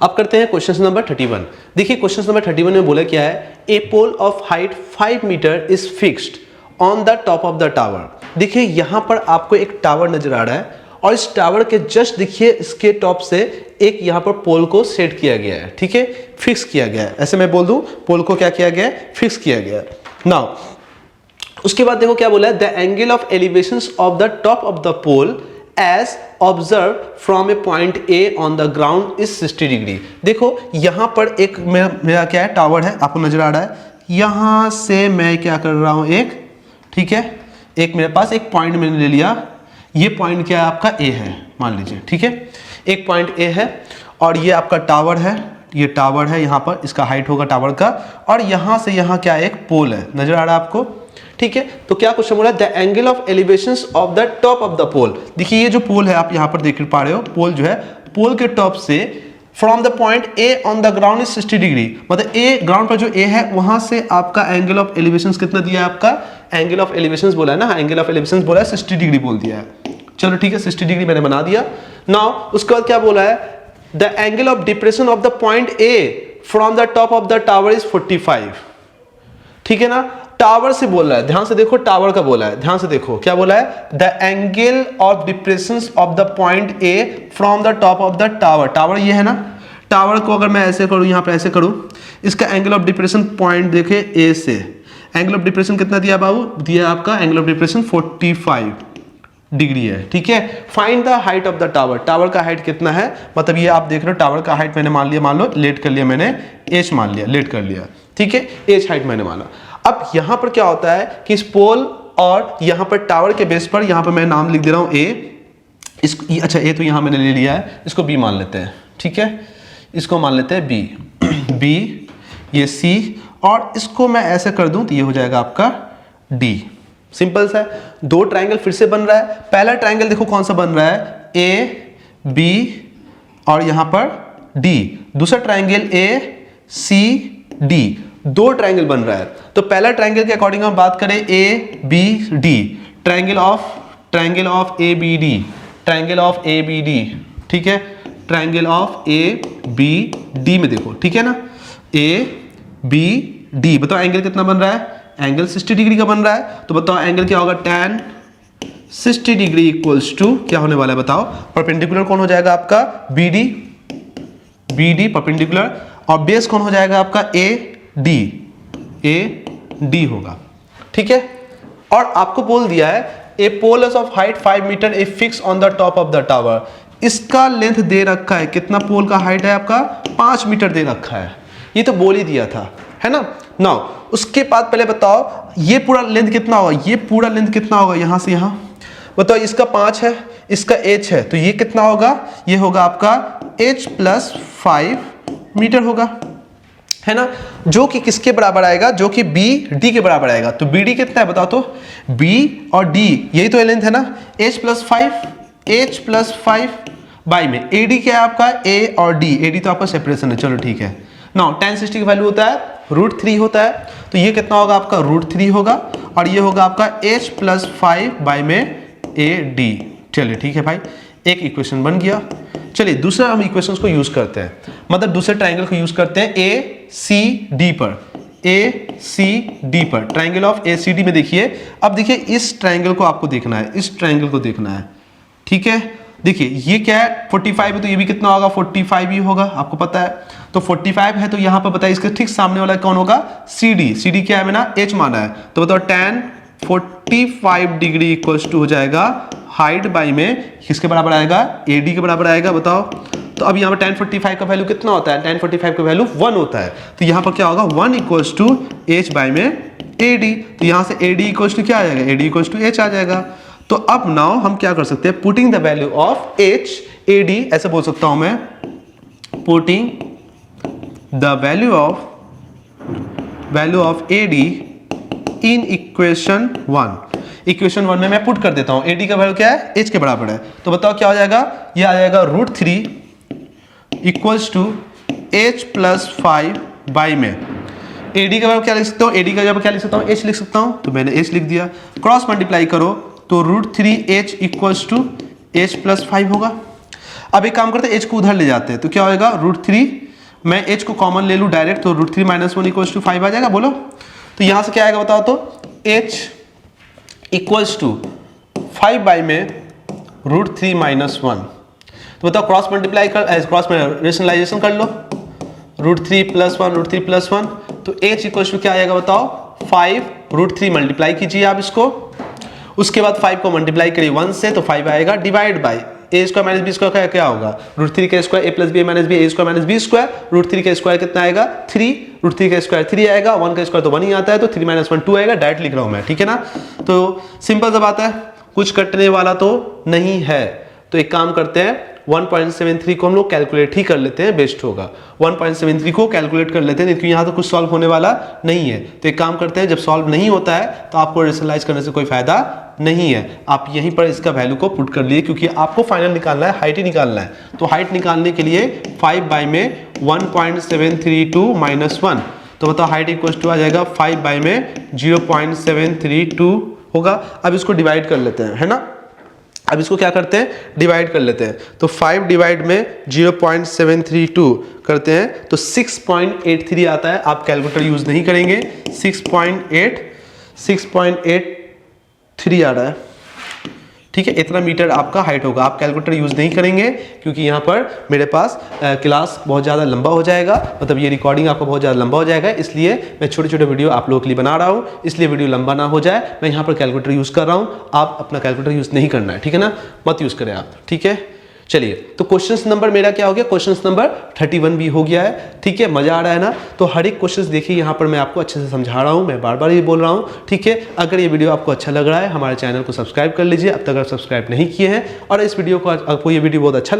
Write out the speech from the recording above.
अब करते हैं क्वेश्चन नंबर 31। देखिए क्वेश्चन नंबर 31 में बोला क्या है, a pole of height 5 metre is fixed on the top of the tower. देखिए यहां पर आपको एक टावर नजर आ रहा है और इस टावर के जस्ट देखिए इसके टॉप से एक यहां पर पोल को सेट किया गया है, ठीक है, फिक्स किया गया है। ऐसे मैं बोल दूं, पोल को क्या किया गया है, फिक्स किया गया है। नाउ उसके बाद देखो क्या बोला है, the angle of elevations of the top of the pole as observed from a point A on the ground is 60 degree. देखो यहां पर एक मेरा क्या है, टावर है, आपको नजर आ रहा है। यहां से मैं क्या कर रहा हूं, एक, ठीक है, एक मेरे पास एक पॉइंट मैंने ले लिया। ये पॉइंट क्या है आपका, A है मान लीजिए, ठीक है, एक पॉइंट A है और ये आपका टावर है, ये टावर है, यहां पर इसका हाइट होगा टावर का, और यहां से यहां क्या है, एक पोल है, नजर आ रहा है आपको, ठीक है। तो क्या क्वेश्चन बोला, the angle of elevations of the top of the pole. देखिए ये जो पोल है आप यहां पर देख पा रहे हो, पोल जो है, पोल के टॉप से from the point A on the ground is 60 degree, मतलब ए ग्राउंड पर जो ए है वहां से आपका एंगल ऑफ एलिवेशंस कितना दिया है, आपका एंगल ऑफ एलिवेशंस बोला है ना, एंगल ऑफ एलिवेशंस बोला है 60 डिग्री बोल दिया है। चलो ठीक है, 60 डिग्री मैंने बना दिया। नाउ उसके बाद क्या बोला है, the angle of depression of the point A from the top of the tower is 45, ठीक है ना। टावर से बोल रहा है, ध्यान से देखो, टावर का बोला है, ध्यान से देखो क्या बोला है, the angle of depression of the point A from the top of the tower. Tower ये है ना, टावर को अगर मैं ऐसे करूं, यहां पर ऐसे करूं, इसका एंगल ऑफ डिप्रेशन पॉइंट देखे ए से, एंगल ऑफ डिप्रेशन कितना दिया बाबू, दिया आपका एंगल ऑफ डिप्रेशन 45 डिग्री है, ठीक है। Find the height of the tower, tower का हाइट कितना है, मतलब ये आप देख रहे हो टावर का हाइट मैंने मान लिया, मान लो लेट कर लिया मैंने, एच मान लिया, लेट कर लिया, ठीक है, एच हाइट मैंने माना। अब यहां पर क्या होता है कि इस पोल और यहां पर टावर के बेस पर, यहां पर मैं नाम लिख दे रहा हूं ए, इसको अच्छा ए तो यहां मैंने ले लिया है, इसको बी मान लेते हैं, ठीक है, इसको मान लेते हैं बी, बी ये सी, और इसको मैं ऐसे कर दूं तो ये हो जाएगा आपका डी। सिंपल सा है, दो ट्रायंगल फिर से बन रहा है। पहला ट्रायंगल देखो कौन सा बन रहा है, ए बी और यहां पर डी। दूसरा ट्रायंगल ए सी डी, दो ट्रायंगल बन रहा है। तो पहला ट्रायंगल के अकॉर्डिंग हम बात करें A B D, triangle of A B D, triangle of A B D, ठीक है, triangle of A B D में देखो, ठीक है ना, ए बी डी। बताओ एंगल कितना बन रहा है, एंगल 60 डिग्री का बन रहा है। तो बताओ एंगल क्या होगा, tan 60 डिग्री इक्वल्स टू क्या होने वाला है, बताओ, परपेंडिकुलर कौन हो जाएगा आपका, बी डी परपेंडिकुलर, और बेस कौन हो जाएगा आपका, ए डी होगा, ठीक है। और आपको बोल दिया है a pole of height 5 metre a fix on the top of the tower. इसका लेंथ दे रखा है, कितना पोल का हाइट है आपका, 5 मीटर दे रखा है, ये तो बोल ही दिया था, है ना। नाउ उसके बाद पहले बताओ ये पूरा लेंथ कितना होगा, ये पूरा लेंथ कितना होगा, यहां से यहां बताओ, इसका 5 है, इसका h है, तो ये कितना होगा, ये होगा आपका h प्लस 5 मीटर होगा, है ना, जो कि किसके बराबर आएगा, जो कि बी डी के बराबर आएगा। तो बी डी कितना है बताओ, तो बी और डी यही तो लेंथ है ना, h प्लस 5 बाई में ए डी क्या है आपका, ए और डी, ए डी तो आपका सेपरेशन है, चलो ठीक है। नाउ tan 60 की वैल्यू होता है √3 होता है, तो ये कितना होगा आपका √3 होगा, और ये होगा आपका h प्लस 5 बाई में ए डी। चलिए ठीक है भाई, एक इक्वेशन बन गया। चलिए दूसरा हम इक्वेशंस को यूज करते हैं, मतलब दूसरे ट्रायंगल को यूज करते हैं ए सी डी पर, ए सी डी पर, triangle of A C D में देखिए। अब देखिए इस ट्रायंगल को आपको देखना है, इस ट्रायंगल को देखना है, ठीक है। देखिए ये क्या है, 45 है, तो ये भी कितना होगा, 45 ही होगा, आपको पता है। तो 45 है, तो यहां पर बताइए इसके ठीक सामने वाला कौन होगा, सी डी क्या है, मैंने एच माना है, तो बताओ tan 45 डिग्री इक्वल्स टू हो जाएगा हाइट बाई में किसके बराबर आएगा, ए डी के बराबर आएगा, बताओ। तो अब यहाँ पर tan 45 का वैल्यू कितना होता है, tan 45 का वैल्यू 1 होता है, तो यहाँ पर क्या होगा 1 इक्वल्स टू एच बाई में ए डी। तो यहाँ से ए डी इक्वल्स टू क्या आ जाएगा, A D equals to H आ जाएगा। तो अब नाउ हम क्या कर सकते हैं, putting the value of H A D, ऐसे बोल सकता हूं मैं, putting the value of A D in equation 1। Equation 1 में मैं पुट कर देता हूं, ए डी का वैल्यू क्या है, एच के बराबर है, तो बताओ क्या हो जाएगा, ये आ जाएगा √3 equals to H plus 5 by में ए डी का वैल्यू क्या लिख सकता हूं, ए डी का जब क्या लिख सकता हूं, एच लिख सकता हूं, तो मैंने एच लिख दिया, क्रॉस मल्टीप्लाई करो तो √3h equals to h plus 5 होगा। अब एक काम करते हैं, एच को उधर ले जाते हैं, तो क्या होगा √3, मैं एच को कॉमन ले लूँ डायरेक्ट, तो √3 - 1 = 5 आ जाएगा। बोलो तो यहाँ से क्या आएगा बताओ तो, एच = 5 बाई में √3 - 1, तो बताओ क्रॉस मल्टीप्लाई कर, क्रॉस रेशनलाइजेशन कर लो, √3 + 1 √3 + 1, तो एच = क्या आएगा बताओ 5, √3 मल्टीप्लाई कीजिए आप इसको, उसके बाद 5 को मल्टीप्लाई करिए 1 से, तो 5 आएगा, डिवाइड बाई a² - b² क्या होगा, √3 का square a + b - b, a² - b², √3 का स्क्वायर कितना आएगा 3, √3 का स्क्वायर 3 आएगा, 1 का स्क्वायर तो 1 ही आता है, तो 3 - 1 2 आएगा, डायरेक्ट लिख रहा हूं मैं, ठीक है ना। तो सिंपल सा बात है, कुछ कटने वाला तो नहीं है, तो एक काम करते हैं 1.73 को हम लोग कैलकुलेट ही कर लेते हैं, बेस्ट होगा। 1.73 को कैलकुलेट कर लेते हैं, क्योंकि यहाँ तो कुछ सॉल्व होने वाला नहीं है। तो एक काम करते हैं, जब सॉल्व नहीं होता है तो आपको रेशनलाइज करने से कोई फायदा नहीं है, आप यहीं पर इसका वैल्यू को पुट कर लिए, क्योंकि आपको फाइनल निकालना है, हाइट ही निकालना है। तो हाइट निकालने के लिए 5 बाई में 1.732 - 1, तो बताओ हाइट = आ जाएगा 5 बाई में 0.732 होगा। अब इसको डिवाइड कर लेते हैं, है ना। अब इसको क्या करते हैं, डिवाइड कर लेते हैं, तो 5 डिवाइड में 0.732 करते हैं तो 6.83 आता है। आप कैलकुलेटर यूज नहीं करेंगे, 6.83 आ रहा है, ठीक है। इतना मीटर आपका हाइट होगा, आप कैलकुलेटर यूज नहीं करेंगे, क्योंकि यहाँ पर मेरे पास क्लास बहुत ज़्यादा लंबा हो जाएगा, मतलब ये रिकॉर्डिंग आपका बहुत ज़्यादा लंबा हो जाएगा, इसलिए मैं छोटे छोटे वीडियो आप लोगों के लिए बना रहा हूँ, इसलिए वीडियो लंबा ना हो जाए, मैं यहाँ पर कैलकुलेटर यूज़ कर रहा हूँ। आप अपना कैलकुलेटर यूज़ नहीं करना है, ठीक है ना, मत यूज़ करें आप, ठीक है। चलिए, तो क्वेश्चंस नंबर मेरा क्या हो गया, क्वेश्चंस नंबर 31 भी हो गया है, ठीक है। मजा आ रहा है ना। तो हर एक क्वेश्चंस देखिए, यहाँ पर मैं आपको अच्छे से समझा रहा हूँ, मैं बार बार ये बोल रहा हूँ, ठीक है। अगर ये वीडियो आपको अच्छा लग रहा है, हमारे चैनल को सब्सक्राइब कर लीजिए, अब तक अगर सब्सक्राइब नहीं किए हैं, और इस वीडियो को आपको ये वीडियो बहुत अच्छा